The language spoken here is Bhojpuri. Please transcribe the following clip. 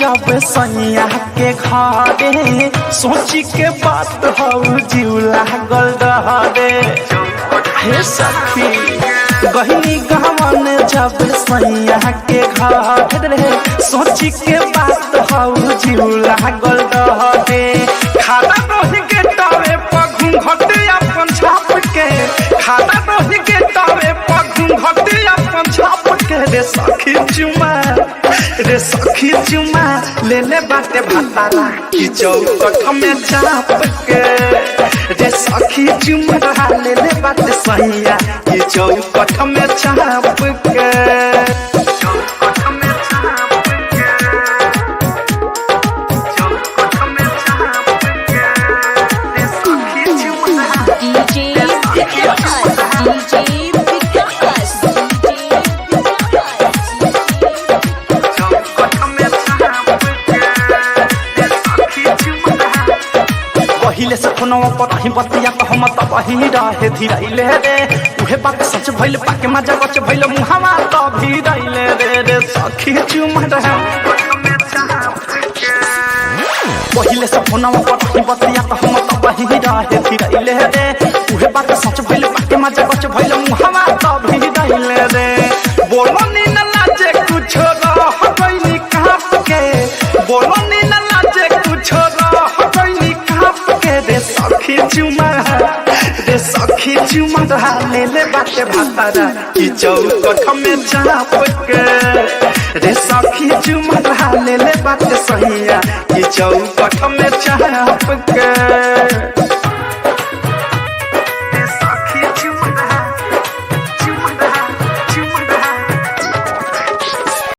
जब सैया के घरे सोची के बात हो जीव लागल रहरे हे सखी गहनी गहवन जब सैया के घरे सोची के बात हो जीव लागल रहरे खाना रही के टावे पर घूंघटे अपन छाप के खाना रही के टावे पर घूंघटे अपन छाप के रे सखी चुमा ले ले बाटे भाताला की चौकठ में चाप के रे सखी चुमा ले ले बाटे सैया की चौकठ में चाप के पहिले से फोनवा पर ही बतिया तो हम तब ही रहे धीरैले रे उहे बात सच भइल पाके मजा गच भइल मुहावा तो भी रैले रे सखी चुमा रहे पहिले से फोनवा पर ही बतिया तो हम तब ही रहे धीरैले रे उहे बात सच भइल पाके मजा गच भइल मुहावा तो भी रैले रे बोलो नी न लाजे कुछ रह गइनी काप के बोलो नी न लाजे कुछ रह गइनी काप के रे सखी चुमा ले ले बाटे भातारा की चौकठ में चाप के रे सखी चुमा ले ले बाटे सैया की चौकठ में चाप के